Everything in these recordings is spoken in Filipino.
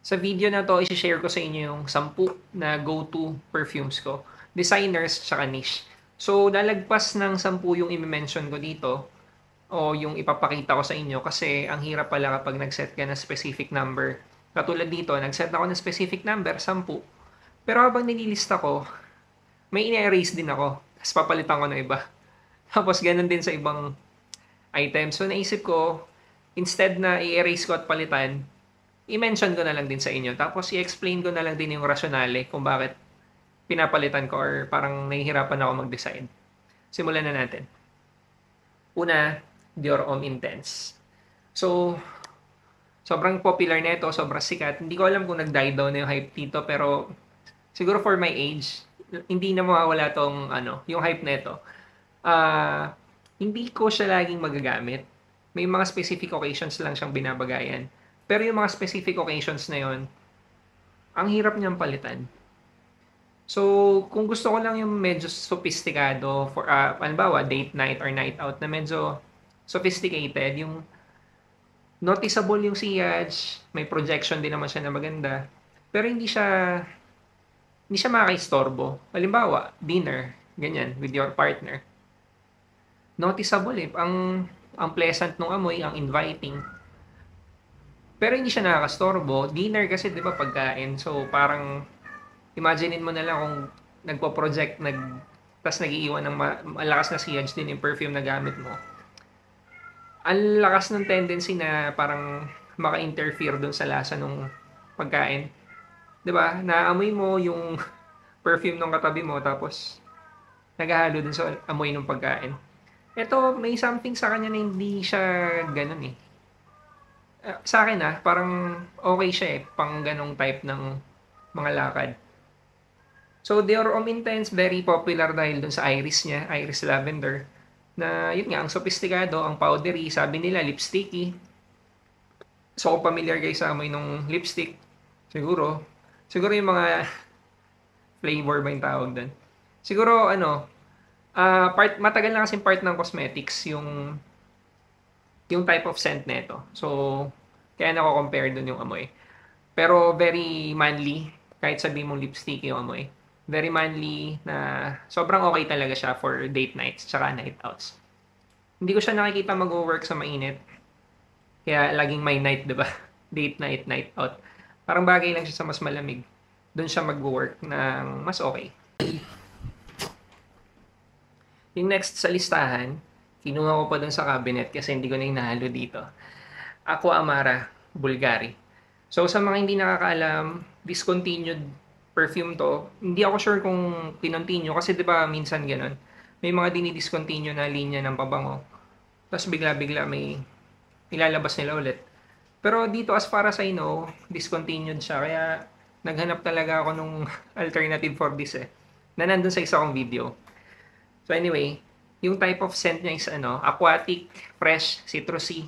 Sa video na 'to, i-she-share ko sa inyo yung 10 na go-to perfumes ko, designers tsaka niche. So, lalagpas ng 10 yung ime-mention ko dito o yung ipapakita ko sa inyo kasi ang hirap pala kapag nag-set ka ng specific number. Katulad dito, nag-set ako ng specific number, 10. Pero habang nililista ko, may ine-erase din ako. Tapos papalitan ko ng iba. Tapos ganun din sa ibang items. So naisip ko, instead na i-erase ko at palitan, i-mention ko na lang din sa inyo. Tapos i-explain ko na lang din yung rationale kung bakit pinapalitan ko or parang nahihirapan ako mag-decide. Simulan na natin. Una, Dior Homme Intense. So, sobrang popular nito, sobrang sikat. Hindi ko alam kung nag-die down na yung hype dito, pero siguro for my age, hindi na mawawala tong yung hype nito. Hindi ko siya laging magagamit. May mga specific occasions lang siyang binabagayan. Pero yung mga specific occasions na yon, ang hirap niyang palitan. So, kung gusto ko lang yung medyo sophisticado for, halimbawa, date night or night out na medyo sophisticated, yung noticeable yung sillage, may projection din naman siya na maganda, pero hindi siya makakaistorbo. Halimbawa, dinner, ganyan, with your partner. Noticeable eh. Ang pleasant nung amoy, ang inviting. Pero hindi siya nakakastorbo. Dinner kasi 'di ba pagkain. So parang imaginein mo na lang kung nagpo-project tas nag-iiwan ng malakas na sillage din yung perfume na gamit mo. Ang lakas ng tendency na parang maka-interfere dun sa lasa ng pagkain. 'Di ba? Naamoy mo yung perfume ng katabi mo tapos naghahalo dun sa amoy ng pagkain. Ito, may something sa kanya na hindi siya ganun eh. Sa akin parang okay siya eh, pang ganong type ng mga lakad. So, Dior Homme Intense, very popular dahil dun sa iris niya, iris lavender. Na yun nga, ang sophisticado, ang powdery, sabi nila lipsticky. So, kung familiar guys sa amoy ng lipstick, siguro. Siguro yung mga flavor ba yung tawag dun. Siguro, matagal na kasing part ng cosmetics yung type of scent nito. So, kaya nako-compare dun yung amoy. Pero very manly, kahit sabihin mong lipstick yung amoy. Very manly na sobrang okay talaga siya for date nights tsaka night outs. Hindi ko siya nakikita mag-work sa mainit. Kaya laging may night, 'di ba? Date night, night out. Parang bagay lang siya sa mas malamig. Doon siya mag-work ng mas okay. Yung next sa listahan, kinuha ko pa dun sa cabinet kasi hindi ko na hinahalo dito. Aqua Amara Bulgari. So sa mga hindi nakakaalam, discontinued perfume to. Hindi ako sure kung kinontinue kasi 'di ba minsan ganun. May mga dinidiscontinue na linya ng pabango. Tapos bigla-bigla may ilalabas nila ulit. Pero dito as far as I know, discontinued siya. Kaya naghanap talaga ako nung alternative for this eh. Na nandun sa isa kong video. So anyway, yung type of scent niya is aquatic, fresh, citrusy.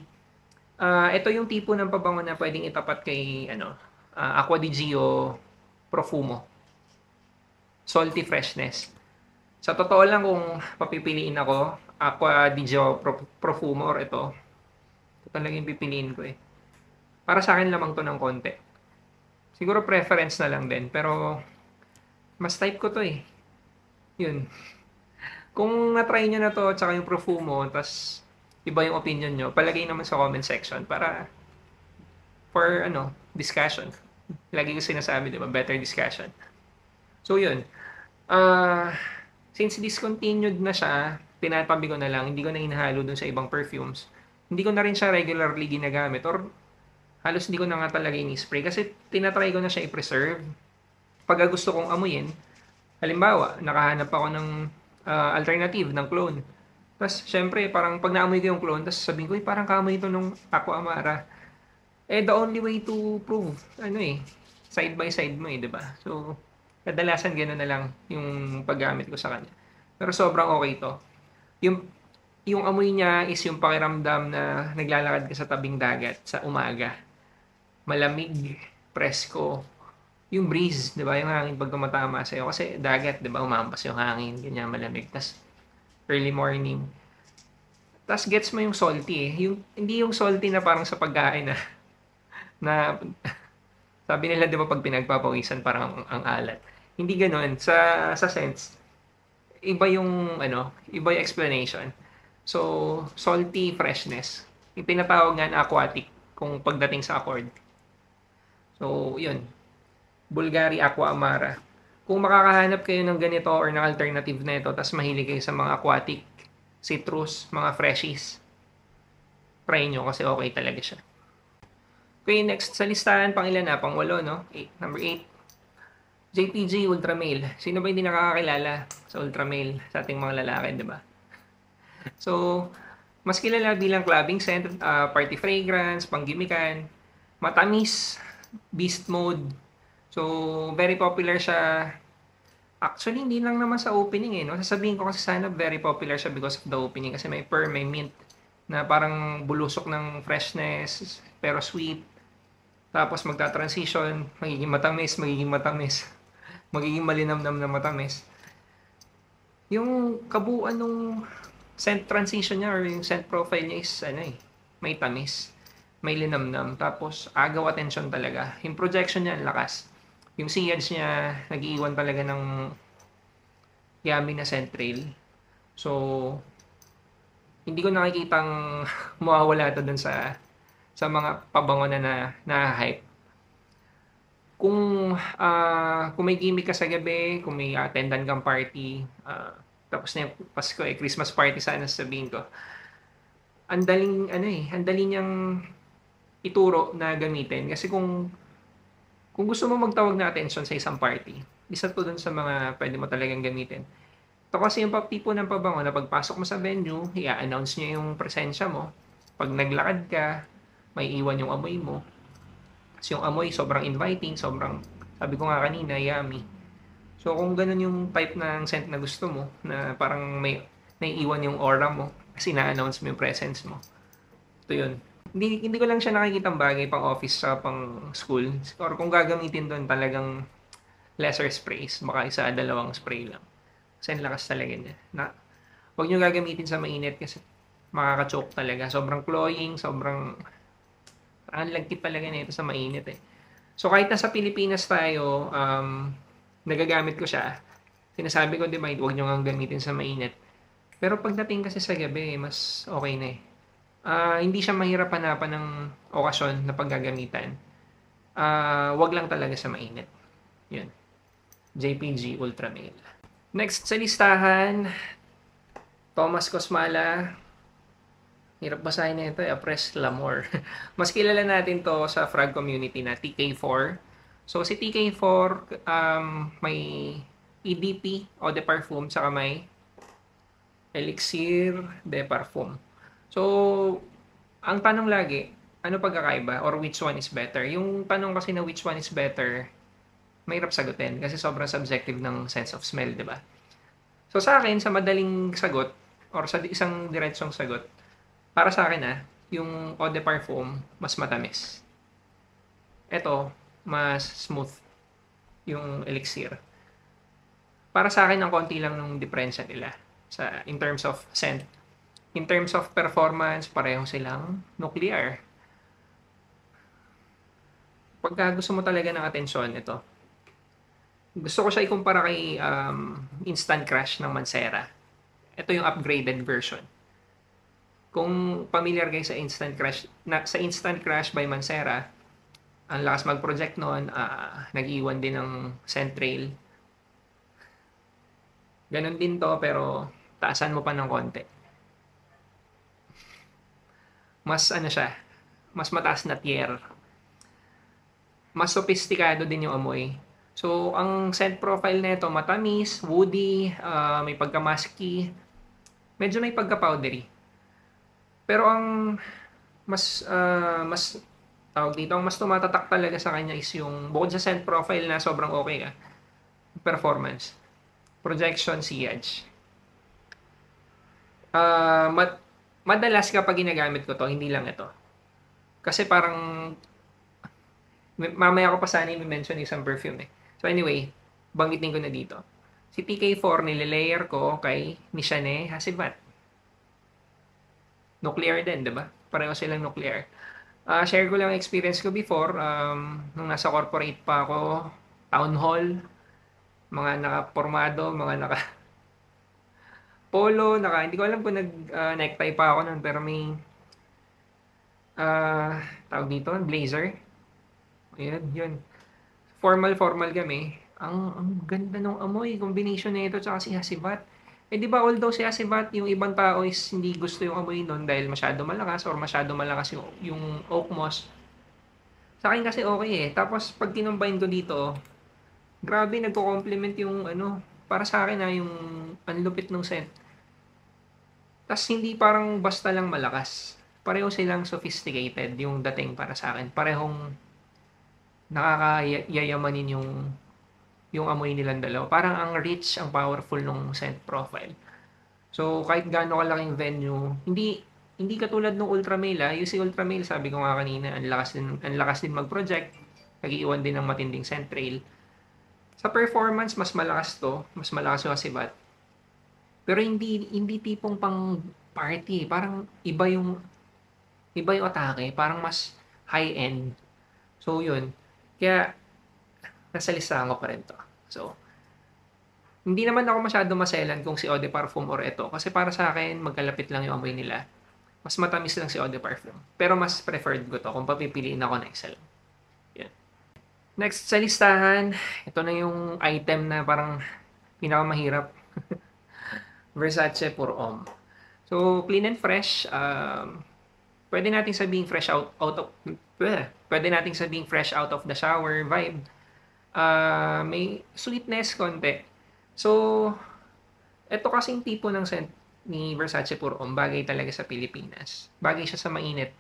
Ito yung tipo ng pabango na pwedeng itapat kay Acqua di Gio Profumo. Salty freshness. Sa totoo lang kung papipiliin ako, Acqua di Gio Profumo or ito talagang pipiliin ko eh. Para sa akin lamang to ng konti. Siguro preference na lang din, pero mas type ko to eh. Yun. Kung na-try nyo na to, tsaka yung Profumo, tas iba yung opinion nyo, palagay naman sa comment section para for discussion. Lagi ko sinasabi, di ba? Better discussion. So, yun. Since discontinued na siya, tinatabi ko na lang, hindi ko na hinahalo dun sa ibang perfumes. Hindi ko na rin siya regularly ginagamit or halos hindi ko na nga talaga ini-spray kasi tinatry ko na siya i-preserve. Pag gusto kong amuyin, halimbawa, nakahanap ako ng alternative ng clone. Tapos, syempre, parang pag naamoy ko yung clone, tapos sabihin ko, parang kaamoy ito nung Aqua Amara. The only way to prove, side by side mo di ba? So, kadalasan gano'n na lang yung paggamit ko sa kanya. Pero sobrang okay to. Yung amoy niya is yung pakiramdam na naglalakad ka sa tabing dagat sa umaga. Malamig, presko, yung breeze, 'di ba? Yung hangin pag tumatama sa iyo kasi dagat, 'di ba? Umampas yung hangin, ganyan malamig. Tas early morning. Tas gets mo yung salty eh. Yung hindi yung salty na parang sa pagkain na Sabi nila 'di ba 'pag pinagpapawisan parang ang alat. Hindi gano'n sa sense, iba yung ano, iba yung explanation. So, salty freshness. Yung tinatawag nga na aquatic kung pagdating sa accord. So, yun. Bulgari Aqua Amara. Kung makakahanap kayo ng ganito or ng alternative na ito, tapos mahilig kayo sa mga aquatic, citrus, mga freshies, try nyo kasi okay talaga siya. Okay, next sa listahan, pang ilan na? Pang 8, no? Number 8. JPG Ultra Male. Sino ba hindi nakakakilala sa Ultra Male sa ating mga lalaki, di ba? So, mas kilala bilang clubbing scent, party fragrance, panggimikan, matamis, beast mode. So, very popular siya. Actually, hindi lang naman sa opening eh. No? Sasabihin ko kasi sana very popular siya because of the opening. Kasi may pearl, may mint na parang bulusok ng freshness, pero sweet. Tapos magta-transition, magiging matamis, magiging matamis. Magiging malinamnam na matamis. Yung kabuuan ng scent transition niya or yung scent profile niya is ano eh, may tamis, may linamnam, tapos agaw attention talaga. Yung projection niya ang lakas. Yung sillage niya nag-iiwan talaga ng yummy na scent trail. So, hindi ko nakikitang mawawala to dun sa mga pabango na hype. Kung may gimmick ka sa gabi, kung may attendan kang party, tapos na yung Pasko eh, Christmas party sana sabihin ko. Ang daling niyang ituro na gamitin kasi kung gusto mo magtawag na attention sa isang party, isa to dun sa mga pwede mo talagang gamitin. Ito kasi yung tipo ng pabango na pagpasok mo sa venue, i-announce niya yung presensya mo. Pag naglakad ka, may iwan yung amoy mo. Kasi yung amoy sobrang inviting, sobrang, sabi ko nga kanina, yummy. So kung ganun yung type ng scent na gusto mo, na parang may naiiwan yung aura mo, kasi na-announce mo yung presence mo. Ito yun. Hindi ko lang siya nakikitang bagay pang office sa pang school. Or kung gagamitin doon talagang lesser sprays, baka isa, dalawang spray lang. Kasi ang lakas talaga niya. Huwag nyo gagamitin sa mainit kasi makaka-choke talaga. Sobrang cloying, sobrang ang lagkit talaga nito sa mainit eh. So kahit nasa Pilipinas tayo, nagagamit ko siya. Sinasabi ko, di ba, huwag nyo nga gamitin sa mainit. Pero pagdating kasi sa gabi, mas okay na eh. Hindi siya mahirap hanapan ng okasyon na paggagamitan. Wag lang talaga sa mainit. Yun. JPG Ultra Male. Next sa listahan, Thomas Cosmala. Hirap basahin na ito eh. Apres Lamor. Mas kilala natin to sa frag community na TK4. So si TK4, may EDP o de parfum, saka may elixir de parfum. So, ang tanong lagi, ano pagkakaiba or which one is better? Yung tanong kasi na which one is better, mahirap sagutin kasi sobrang subjective ng sense of smell, di ba? So sa akin, sa madaling sagot or sa isang diretsong sagot, para sa akin yung eau de parfum mas matamis. Ito, mas smooth yung elixir. Para sa akin, ang konti lang nung diferensya nila in terms of scent. In terms of performance, pareho silang nuclear. Pagka gusto mo talaga ng atensyon, ito. Gusto ko siya ikumpara kay Instant Crush ng Mancera. Ito yung upgraded version. Kung familiar kayo sa Instant Crush by Mancera, ang lakas mag-project noon, nag-iwan din ng scent trail. Ganon din to, pero taasan mo pa ng konti. Mas mas mataas na tier. Mas sophisticado din yung amoy. So, ang scent profile nito matamis, woody, may pagka-musky, medyo may pagka-powdery. Pero ang mas tawag dito, ang mas tumatatak talaga sa kanya is yung bukod sa scent profile na sobrang okay performance. Projection, sillage. Madalas kapag ginagamit ko to, hindi lang ito. Kasi parang, mamaya ko pa sana i-mention isang perfume eh. So anyway, banggitin ko na dito. Si TK4, nilalayer ko kay Mishane Hasibat. Nuclear din, di ba? Pareho silang nuclear. Share ko lang ang experience ko before, nung nasa corporate pa ako, town hall, mga nakapormado, mga naka-polo, hindi ko alam kung nag-necktie pa ako nun, pero may, tawag dito, blazer. Ayun, yun. Formal kami. Ang ganda ng amoy, combination nito tsaka si Hasibat. Eh di ba although si Hasibat, yung ibang tao is hindi gusto yung amoy nun dahil masyado malakas or masyado malakas yung oak moss. Sa akin kasi okay eh. Tapos pag kinumbine ko dito, grabe nagko-complement yung ano, para sa akin yung anlupit ng scent. Tas hindi parang basta lang malakas. Pareho silang sophisticated yung dating para sa akin. Parehong nakakayamanin yung amoy nilang dalawa. Parang ang rich, ang powerful nung scent profile. So, kahit gaano kalaking venue, hindi katulad ng Ultramail Yung si Ultramail, sabi ko nga kanina, ang lakas din mag-project. Nag-iwan din ng matinding scent trail. Sa performance, mas malakas to. Mas malakas yung Asibat. Pero hindi tipong pang party. Parang iba yung atake. Parang mas high-end. So, yun. Kaya, nasa listahan ko pa rin to. So, hindi naman ako masyado maselan kung si Eau de Parfum or ito. Kasi para sa akin, magkalapit lang yung amoy nila. Mas matamis lang si Eau de Parfum. Pero mas preferred ko to kung papipiliin ako na isa lang. Yan. Next sa listahan, ito na yung item na parang pinakamahirap. Versace Pour Homme. So, clean and fresh. Pwede nating sabing pwede nating sabing fresh out of the shower vibe. May sweetness konti. So, ito kasing tipo ng scent ni Versace Pour Homme, bagay talaga sa Pilipinas. Bagay siya sa mainit.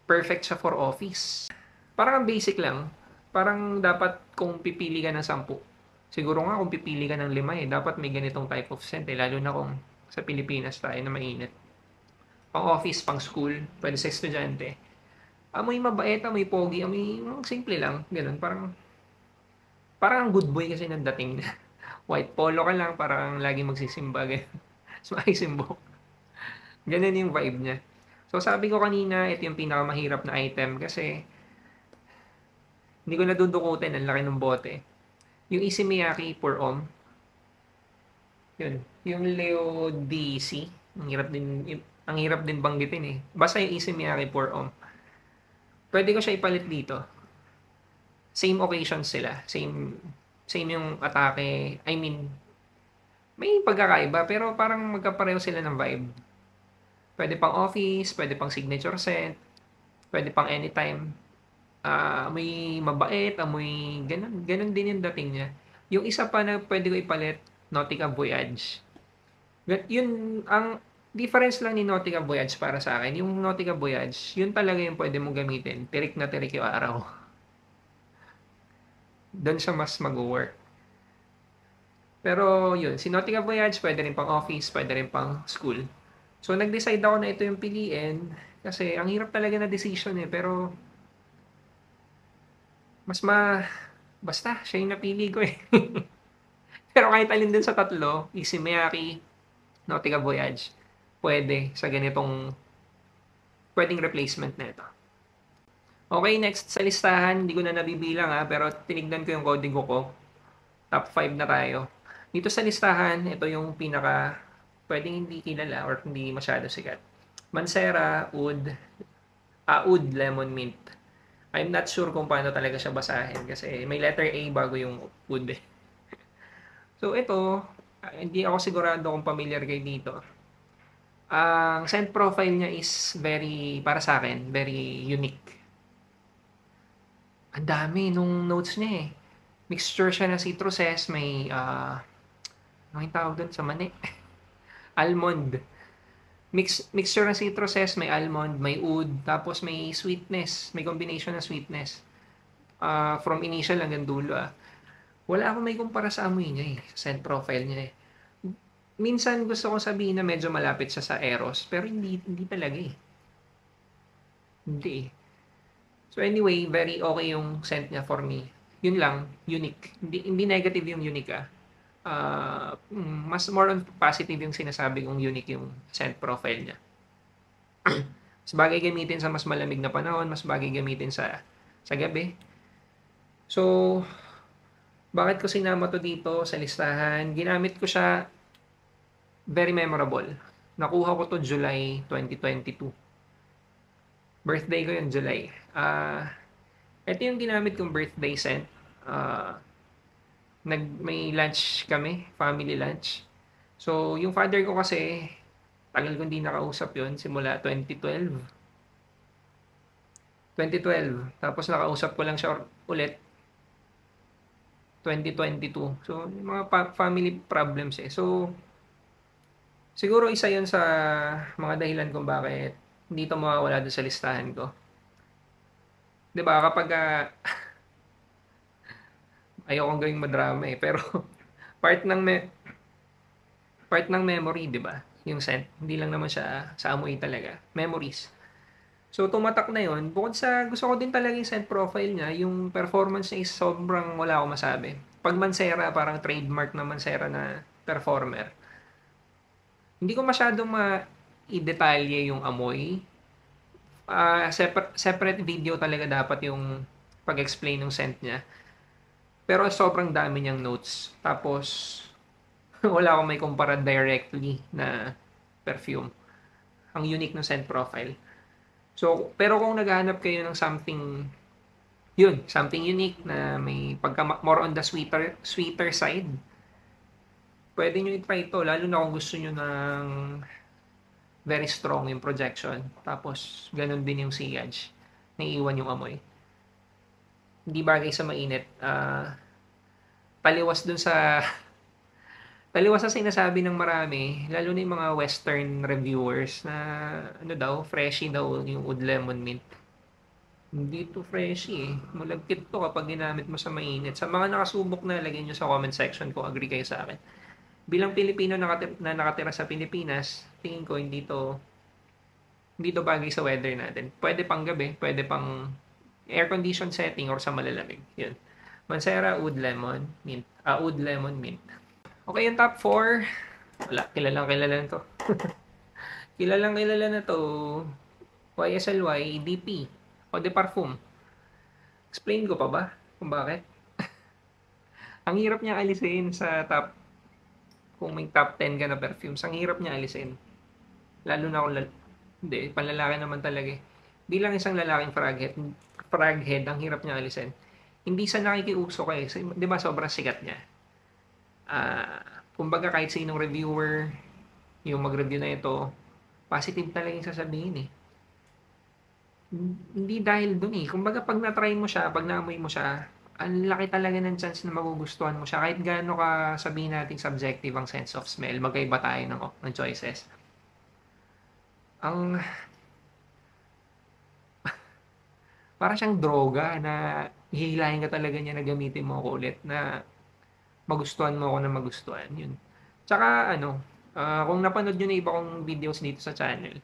Perfect siya for office. Parang ang basic lang. Parang dapat kung pipili ka ng 10. Siguro nga kung pipili ka ng 5 dapat may ganitong type of scent lalo na kung sa Pilipinas tayo na mainit. Pang office, pang school, pwede sa estudyante. Amoy mabait, amoy pogi, amoy simple lang, ganun. Parang good boy kasi ng dating na. White polo ka lang, parang lagi magsisimba, ganun. Sumakisimbok. Ganun yung vibe niya. So sabi ko kanina, ito yung pinakamahirap na item kasi hindi ko nadudukutin, ang laki ng bote. Yung Issey Miyake Pour Homme, yun. Yung Leo DC, ang hirap din banggitin eh. Basta yung Issey Miyake Pour Homme. Pwede ko siya ipalit dito. Same occasions sila. Same yung atake. I mean, may pagkakaiba pero parang magkapareho sila ng vibe. Pwede pang office, pwede pang signature scent, pwede pang anytime. Amoy mabait, amoy ganun din yung dating niya. Yung isa pa na pwede ko ipalit, Nautica Voyage. Yun, ang difference lang ni Nautica Voyage para sa akin, yung Nautica Voyage, yun talaga yung pwede mong gamitin. Tirik na tirik yung araw. Doon siya mas mag-work. Pero yun, si Nautica Voyage, pwede rin pang office, pwede rin pang school. So, nag-decide ako na ito yung piliin kasi ang hirap talaga na decision eh. Pero, basta, siya yung napili ko eh. Pero kahit alin din sa tatlo, Issey Miyake, Nautica Voyage, pwede sa pwedeng replacement na ito. Okay, next sa listahan, hindi ko na nabibilang pero tinignan ko yung coding ko. Top 5 na tayo. Dito sa listahan, ito yung pwedeng hindi kilala or hindi masyado sikat. Mancera, Oud Lemon Mint. I'm not sure kung paano talaga siya basahin kasi may letter A bago yung Oud eh. So ito, hindi ako sigurado kung familiar kayo dito. Ang scent profile niya is para sa akin, very unique. Ang dami nung notes niya eh. Mixture siya ng citruses, may, ano yung tawag doon sa mani? Almond. Mixture ng citruses, may almond, may oud, tapos may sweetness, may combination ng sweetness. From initial hanggang dulo Wala akong may kumpara sa amoy niya scent profile niya Minsan gusto kong sabihin na medyo malapit siya sa Eros, pero hindi talaga Hindi So anyway, very okay yung scent niya for me. Yun lang, unique. Hindi negative yung unique mas more on positive yung sinasabi kong unique yung scent profile niya. Mas bagay gamitin sa mas malamig na panahon, mas bagay gamitin sa gabi. So, bakit ko sinama to dito sa listahan? Ginamit ko siya, very memorable. Nakuha ko to July 2022. Birthday ko yung July. Ito yung ginamit kong birthday scent. Ah, may lunch kami, family lunch. So, yung father ko kasi, tagal ko hindi nakausap yun, simula 2012. 2012. Tapos nakausap ko lang siya ulit 2022. So, yung mga family problems eh. So, siguro isa yun sa mga dahilan kung bakit hindi to mawawala doon sa listahan ko. 'Di ba kapag ayokong gawing madrama eh, pero part ng part ng memory, 'di ba? Yung scent, hindi lang naman siya sa amoy talaga, memories. So tumatak na yon. Bukod sa gusto ko din talaga yung scent profile niya, yung performance niya is sobrang wala akong masabi. Pag Mancera, parang trademark na Mancera na performer. Hindi ko masyadong i-detalye yung amoy. Separate video talaga dapat yung pag-explain ng scent niya. Pero sobrang dami niyang notes. Tapos, wala akong may kumpara directly na perfume. Ang unique ng scent profile. So, pero kung naghahanap kayo ng something, yun, something unique na may pagka more on the sweeter side, pwede nyo i-try ito. Lalo na kung gusto nyo ng very strong yung projection. Tapos, ganun din yung sillage. Naiiwan yung amoy. Hindi bagay sa mainit. Taliwas dun sa taliwas sa sinasabi ng marami, lalo na yung mga western reviewers na ano daw, freshy daw yung Oud Lemon Mint. Hindi to freshy eh. Malagkit to kapag ginamit mo sa mainit. Sa mga nakasubok na, lagyan nyo sa comment section kung agree kayo sa akin. Bilang Pilipino na nakatira sa Pilipinas, tingin ko hindi to bagay sa weather natin. Pwede pang gabi, pwede pang air condition setting or sa malalamig. Yun. Mancera Oud Lemon Mint. Oud Lemon Mint. Okay, yung top 4. Wala, kilalang kilala na to. Kilalang kilala na to. YSLY, DP, Eau de Parfum. Explain ko pa ba kung bakit? Ang hirap niya alisin sa top, kung may top 10 ka na perfumes, ang hirap niya alisin. Lalo na kung, hindi, panlalaki naman talaga eh. Bilang isang lalaking fraghead, ang hirap niya alisin. Hindi sa nakikiuso kayo, di ba sobrang sikat niya? Kumbaga kahit sinong reviewer yung mag-review na ito, positive talaga yung sasabihin eh. Hindi dahil dun eh. Kumbaga pag na-try mo siya, pag naamoy mo siya, ang laki talaga ng chance na magugustuhan mo siya. Kahit gaano ka sabihin natin subjective ang sense of smell, magkaiba tayo ng choices. Ang para siyang droga na hihilahin ka talaga niya na gamitin mo ako ulit na magustuhan mo ako na magustuhan. Yun. Tsaka kung napanood nyo na iba kong videos dito sa channel,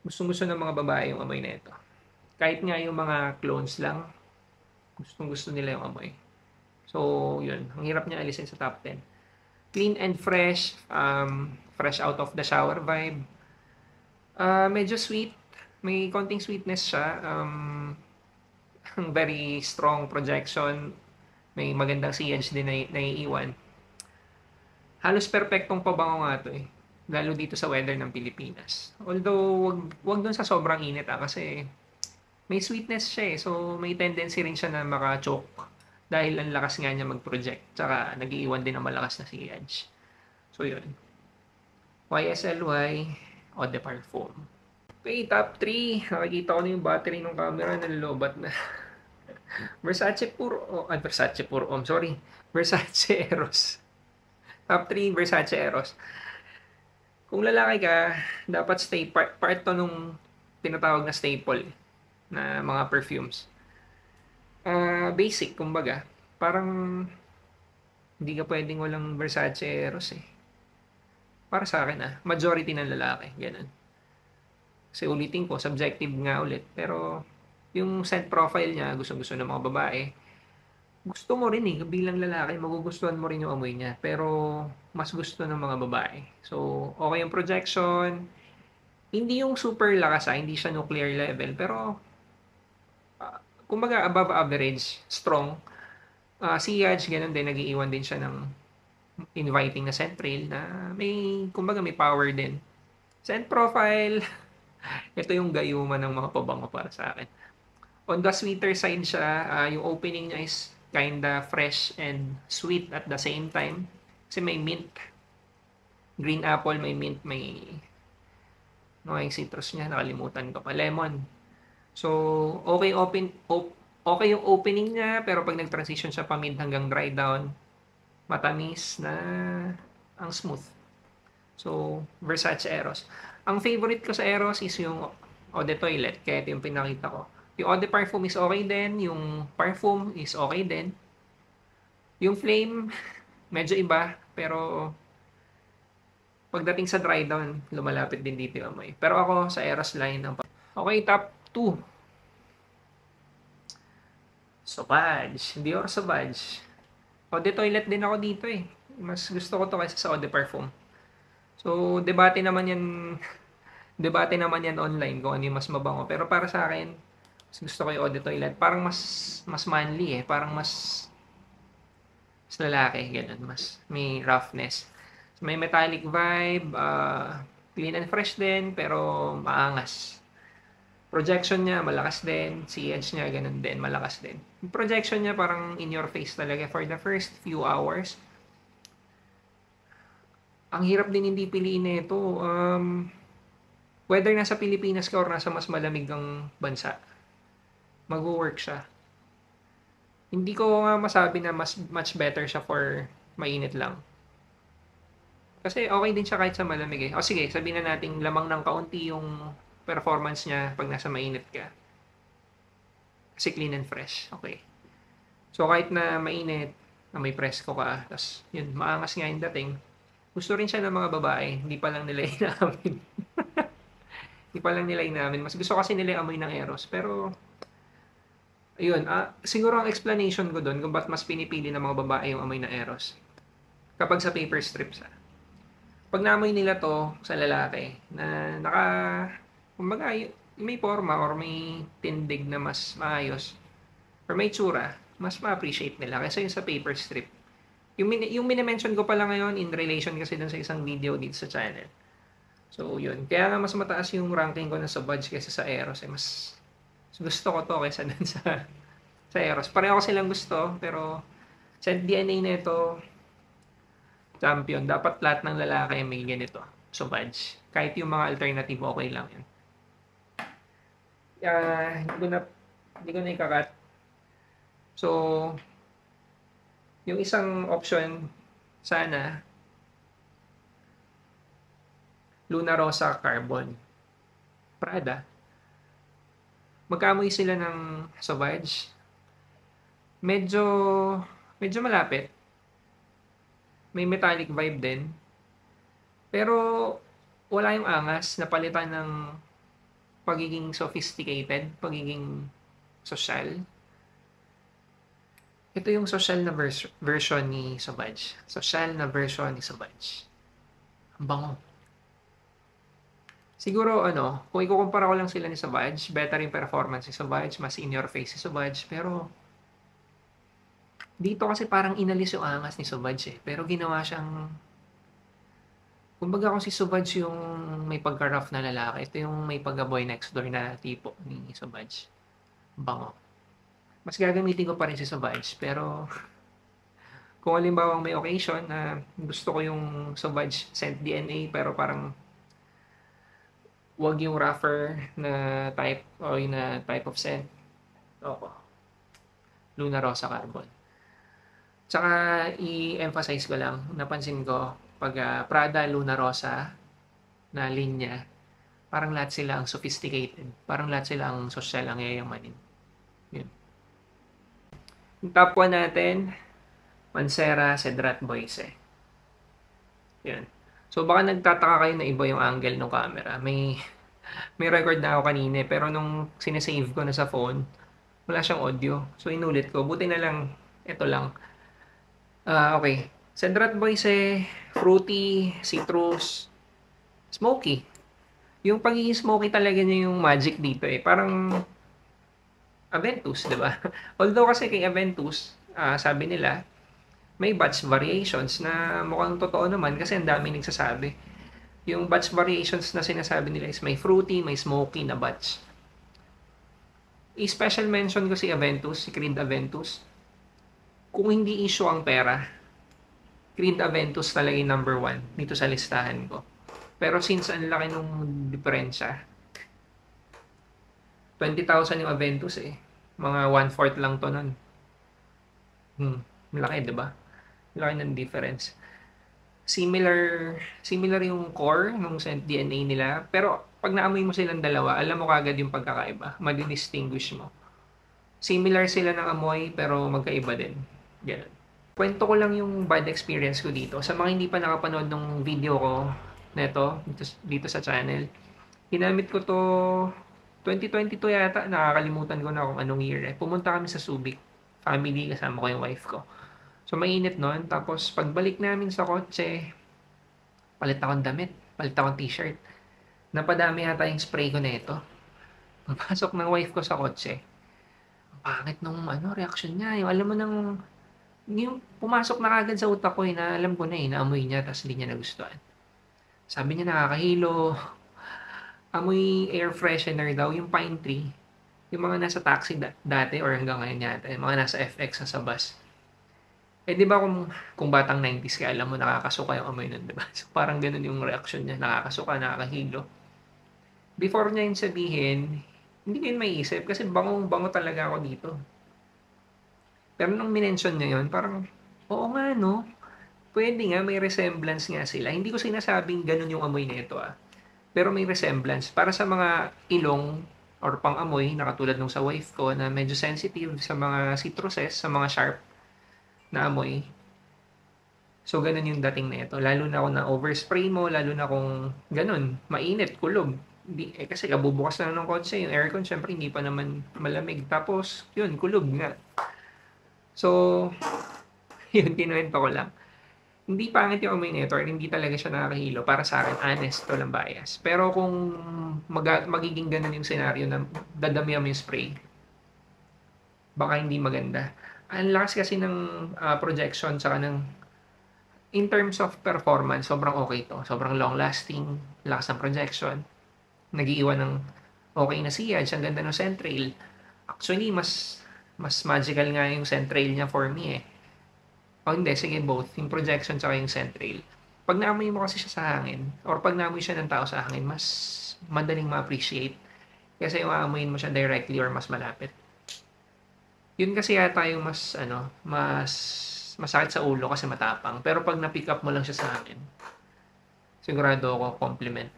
gustong-gusto ng mga babae yung amoy na ito. Kahit nga yung mga clones lang, gustong-gusto nila yung amoy. So, yun. Ang hirap niya alisin sa top 10. Clean and fresh. Fresh out of the shower vibe. Medyo sweet. May konting sweetness siya. Very strong projection. May magandang sillage din na naiiwan. Halos perpektong pabango nga to eh. Lalo dito sa weather ng Pilipinas. Although, wag dun sa sobrang init kasi may sweetness siya eh. So, may tendency rin siya na maka-choke dahil ang lakas nga niya mag-project. Tsaka, nag-iiwan din ang malakas na sillage. So, yun. YSLY Eau de Parfum. Okay, top 3. Nakikita ko na yung battery ng camera, nalolobat na. Versace Puro Homme, sorry. Versace Eros. Top 3, Versace Eros. Kung lalaki ka, dapat part to nung tinatawag na staple na mga perfumes. Basic, kumbaga. Parang hindi ka pwedeng walang Versace Eros eh. Para sa akin majority ng lalaki, ganun. Kasi ulitin ko, subjective nga ulit. Pero yung scent profile niya, gusto-gusto ng mga babae. Gusto mo rin eh, bilang lalaki, magugustuhan mo rin yung amoy niya. Pero mas gusto ng mga babae. So, okay yung projection, Hindi yung super lakas, hindi siya nuclear level, pero kumbaga above average, strong. Si Yaj, ganun din, nag-iiwan din siya ng inviting na scent trail na may, kumbaga may power din. Scent profile, ito yung gayuma ng mga pabango para sa akin. On the sweeter side siya, yung opening niya is kinda fresh and sweet at the same time. Kasi may mint. Green apple, may mint, may no, yung citrus niya, nakalimutan ko pa. Lemon. So, okay yung opening niya, pero pag nag-transition siya pa mid hanggang dry down, matamis na ang smooth. So, Versace Eros. Ang favorite ko sa Eros is yung Eau de Toilette, kaya ito yung pinakita ko. Yung Eau de Parfum is okay din, yung Parfum is okay din. Yung Flame, medyo iba, pero pagdating sa dry down, lumalapit din dito yung amoy. Pero ako sa Eros line, okay, top 2. Sauvage, Dior Sauvage. Eau de Toilette din ako dito eh. Mas gusto ko to kaysa sa Eau de Parfum. So, debate naman yan online kung ano yung mas mabango. Pero para sa akin, mas gusto ko yung Eau de Toilette. Parang mas manly eh. Parang mas lalaki, ganun. Mas may roughness. May metallic vibe, clean and fresh din, pero maangas. Projection niya, malakas din. Si edge niya, ganun din, malakas din. Yung projection niya parang in your face talaga for the first few hours. Ang hirap din hindi piliin nito. Whether nasa Pilipinas ka or nasa mas malamig ang bansa, mag-work siya. Hindi ko nga masabi na much better siya for mainit lang. Kasi okay din siya kahit sa malamig eh. O sige, sabihin na natin lamang ng kaunti yung performance niya pag nasa mainit ka. Kasi clean and fresh. Okay. So kahit na mainit, na may presko ka, tapos yun, maangas nga yung dating, gusto rin siya ng mga babae, hindi pa lang nila inamin. Hindi pa lang nila inamin. Mas gusto kasi nila yung amoy ng Eros. Pero, ayun, siguro ang explanation ko doon kung ba't mas pinipili ng mga babae yung amoy ng Eros. Kapag sa paper strips, pag naamoy nila to sa lalaki, na kumbaga, may forma or may tindig na mas maayos, or may tsura, mas ma-appreciate nila kaysa yung sa paper strip. Yung minimension ko pala ngayon in relation kasi dun sa isang video dito sa channel. So, yun. Kaya nga mas mataas yung ranking ko na sa Buds kaysa sa Eros. Mas gusto ko to kaysa dun sa Eros. Pareho ko silang gusto, pero sa DNA na ito, champion. Dapat lahat ng lalaki may ganito. So, Buds. Kahit yung mga alternative, okay lang yun. Hindi ko na ikakat. So, yung isang option, sana, Luna Rosa Carbon. Prada. Magkaamoy sila ng Sauvage. Medyo malapit. May metallic vibe din. Pero, wala yung angas na palitan ng pagiging sophisticated, pagiging social. Ito yung social na version ni Sauvage. Social na version ni Sauvage. Ang bango. Siguro kung ikukumpara ko lang sila ni Sauvage, better yung performance ni Sauvage, mas in your face si Sauvage, pero dito kasi parang inalis yung angas ni Sauvage eh. Pero ginawa siyang, kumbaga kung si Sauvage yung may pagka-rough na lalaki, ito yung may pagka-boy next door na tipo ni Sauvage. Bango. Mas gagamitin ko pa rin si Sauvage, pero kung halimbawa may occasion na gusto ko yung Sauvage scent DNA, pero parang wag yung rougher na type o yung na type of scent. Luna Rosa Carbon. Tsaka i-emphasize ko lang, napansin ko, pag Prada, Luna Rosa na linya, parang lahat sila ang sophisticated. Parang lahat sila ang social, ang yayamanin. Yun. Yung top 1 natin, Mancera, Cedrat, Boyce. Yun. So baka nagtataka kayo na iba yung angle ng camera. May record na ako kanina pero nung sinesave ko na sa phone, wala siyang audio. So inulit ko. Buti na lang, ito lang. Okay. Cedrat Boyce, fruity, citrus, smoky. Yung pagiging smoky talaga niya yung magic dito eh. Parang Aventus, 'di ba? Although kasi kay Aventus, sabi nila, may batch variations na mukhang totoo naman kasi ang daming nagsasabi. Yung batch variations na sinasabi nila is may fruity, may smoky na batch. I-special mention ko si Aventus, si Creed Aventus. Kung hindi issue ang pera, Creed Aventus talaga yung number one dito sa listahan ko. Pero since ang laki nung diferensya, 20,000 yung Aventus eh. Mga 1/4 lang to nun. Laki, di ba? Laki ng difference. Similar yung core ng scent DNA nila. Pero pag naamoy mo silang dalawa, alam mo kagad yung pagkakaiba. Madi-distinguish mo. Similar sila ng amoy, pero magkaiba din. Ganun. Kwento ko lang yung bad experience ko dito. Sa mga hindi pa nakapanood ng video ko neto, dito sa channel, ginamit ko to 2022 yata, nakakalimutan ko na kung anong year eh. Pumunta kami sa Subic, family, kasama ko yung wife ko. So mainit nun, tapos pagbalik namin sa kotse, palit akong damit, palit akong t-shirt. Napadami yata yung spray ko nito. Pagpasok ng wife ko sa kotse, ang pangit nung reaction niya. Yung alam mo nang, yung pumasok na agad sa utak ko na alam ko na naamoy niya, tapos hindi niya nagustuhan. Sabi niya nakakahilo, amoy air freshener daw, yung pine tree. Yung mga nasa taxi dati or hanggang ngayon yata, yung mga nasa FX sa bus. Eh di ba kung batang 90s ka, alam mo nakakasuka yung amoy nun, di ba? So parang ganun yung reaction niya, nakakasuka, nakakahilo. Before niya yung sabihin, hindi ko yun maiisip kasi bango talaga ako dito. Pero nung minention niya yun, parang, oo nga no, pwede nga, may resemblance nga sila. Hindi ko sinasabing ganun yung amoy nito pero may resemblance. Para sa mga ilong or pang-amoy na katulad nung sa wife ko na medyo sensitive sa mga citruses, sa mga sharp na amoy. So, ganun yung dating na ito. Lalo na kung na-overspray mo, lalo na kung ganun, mainit, kulog. Kasi kabubukas na ng kotse, yung aircon, syempre hindi pa naman malamig. Tapos, yun, kulog nga. So, yun, kinuwento ko lang. Hindi pangit yung amoy nito or hindi talaga siya nakakahilo. Para sa akin, honest, to lang bias. Pero kung magiging ganun yung scenario na dadamihan mo yung spray, baka hindi maganda. Ang lakas kasi ng projection saka ng in terms of performance, sobrang okay to. Sobrang long lasting, lakas ng projection. Nag-iiwan ng okay na siyaj, ang ganda ng scent trail. Actually, mas magical nga yung scent trail niya for me eh. O hindi, sige both. Yung projection tsaka yung scent trail. Pag naamoy mo kasi siya sa hangin, or pag naamoy siya ng tao sa hangin, mas madaling ma-appreciate. Kasi yung aamoyin mo siya directly or mas malapit. Yun kasi yata yung mas masakit sa ulo kasi matapang. Pero pag na-pick up mo lang siya sa hangin, sigurado ako compliment.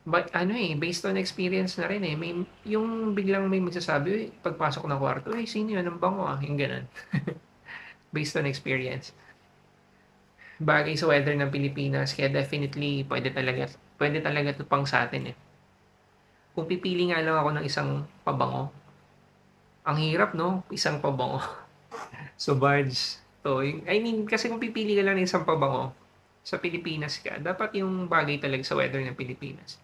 But based on experience na rin eh. Yung biglang may magsasabi, pagpasok ng kwarto, sino yun? Ang bango yung ganun. Based on experience. Bagay sa weather ng Pilipinas, kaya definitely pwede talaga ito pang sa atin eh. Kung pipili nga lang ako ng isang pabango, ang hirap no, isang pabango. So Bards, kasi kung pipili ka lang ng isang pabango, sa Pilipinas ka, dapat yung bagay talaga sa weather ng Pilipinas.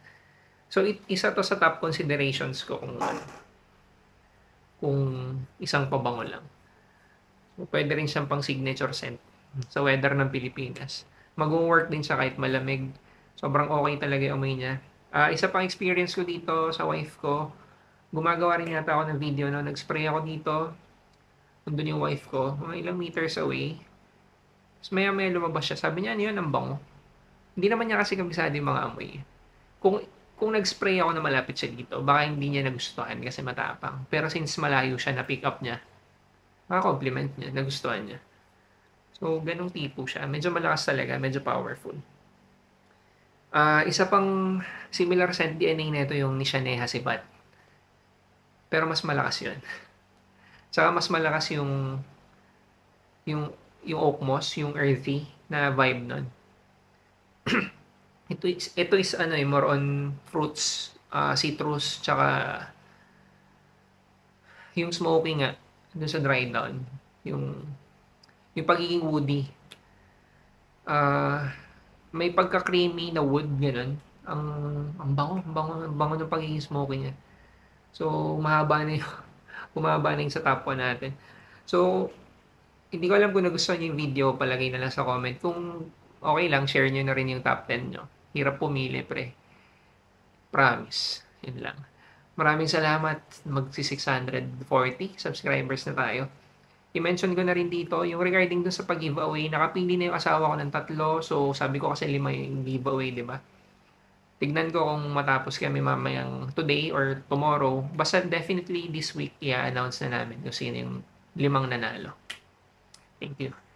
So isa to sa top considerations ko kung isang pabango lang. Pwede rin siyang pang signature scent sa weather ng Pilipinas. Mag-work din siya kahit malamig. Sobrang okay talaga yung amoy niya. Isa pang experience ko dito sa wife ko, gumagawa rin yata ako ng video, no? Nag-spray ako dito. Nandun yung wife ko, mga ilang meters away. Tapos maya lumabas siya. Sabi niya, ano yun, ang bango. Hindi naman niya kasi kabisado yung mga amoy. Kung nag-spray ako na malapit siya dito, baka hindi niya nagustuhan kasi matapang. Pero since malayo siya, na-pick up niya, compliment niya, nagustuhan niya. So, ganong tipo siya. Medyo malakas talaga, medyo powerful. Isa pang similar scent DNA nito yung Nishaneha Sibat. Pero mas malakas yun. Tsaka mas malakas yung oak moss, yung earthy na vibe nun. ito is more on fruits, citrus, tsaka yung smoky nga, doon sa dry down, yung pagiging woody. May pagka-creamy na wood, ganun. Ang ang bango ng pagiging smoky niya. So, mahaba na yung humaba na yung sa top 1 natin. So, hindi ko alam kung nagustuhan niyo yung video, palagay na lang sa comment. Kung okay lang, share niyo na rin yung top 10 niyo. Hirap pumili, pre. Promise. Yun lang. Maraming salamat. Magsi-640 subscribers na tayo. I-mention ko na rin dito yung regarding dun sa pag-giveaway. Nakapili na yung asawa ko ng 3. So, sabi ko kasi 5 yung giveaway, di ba? Tignan ko kung matapos kami mamayang today or tomorrow. Basta definitely this week, i-announce na namin kung sino yung 5 nanalo. Thank you.